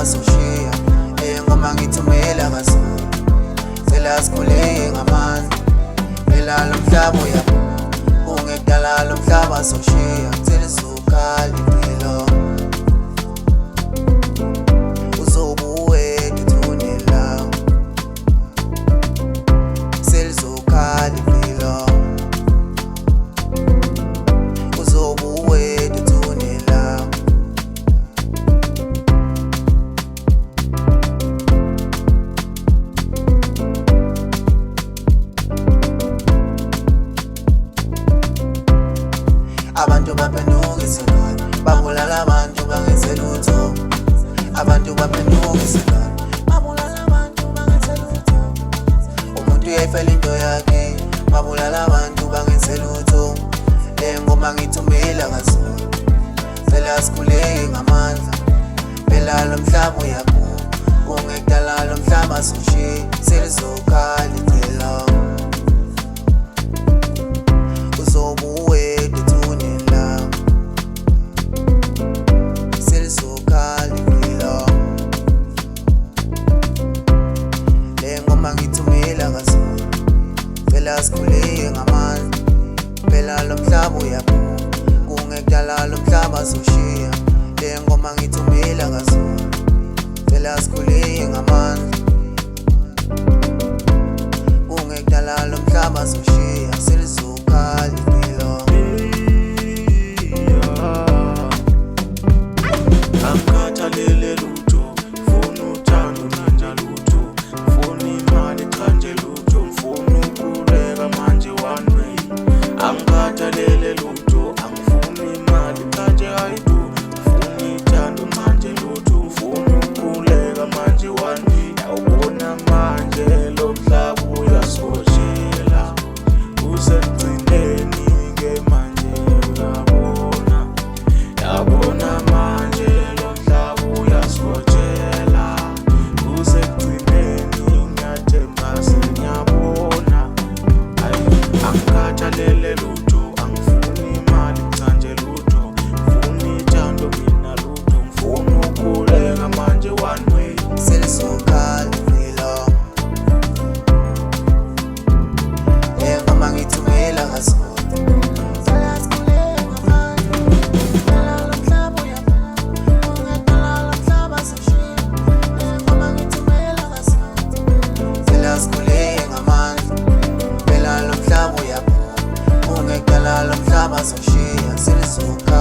soshiya ngoma ngithumela kaZulu. Phela sikhule ngamandla, phela lo mhlaba uyabona, kungekudala lo mhlaba soshiya. Selizokhala impilo, uzobe uwedwa ethunela. Selizokhala impilo, uzobe uwedwa ethunela. Abantu baphenduka isilwane, babulala abantu bangenze lutho. Abantu baphenduka isilwane, babulala abantu bangenze lutho. Umuntu uyayifela into yakhe, babulala abantu bangenze lutho. Le ngoma ngithumela kaZulu, phela sikhule ngamandla, phela lo mhlaba uyakhula, kungekudala lo mhlaba soshiya. Selizokhala impilo, uzobe uwedwa ethunela. Selizokhala impilo, le ngoma ngithumela kaZulu, phela sikhule ngamandla, phela lo mhlaba uyakhula, kungekudala lo mhlaba soshiya. Le ngoma ngithumela kaZulu, phela sikhule ngamandla, kungekudala lo mhlaba soshiya. Selizokhala impilo. Angikhathalele lutho, ngifuna uthando manje lutho, ngifuna imali kanje lutho, ngifuna ukhuleka manje one way. Angikhathalele lutho, angifuni imali kanje ayidu, ngifuna ithando manje lutho, ngifuna ukhuleka manje one way. Yawubona manje lo mhlaba uyasoshela, usekugcineni ke manje uyabona. Yabona manje lo mhlaba uyasoshela, usekugcineni ngiyathemba sengiyabona. Angikhathalele lutho, angifuni imali kanje lutho, ngifuna ithando mina lutho, ngifuna ukhuleka manje one way. Selizokhala impilo, le ngoma ngithumela kaZulu. Phela sikhule ngamandla, phela lo mhlaba uyakhula, kungekudala lo mhlaba soshiya. Selizokhala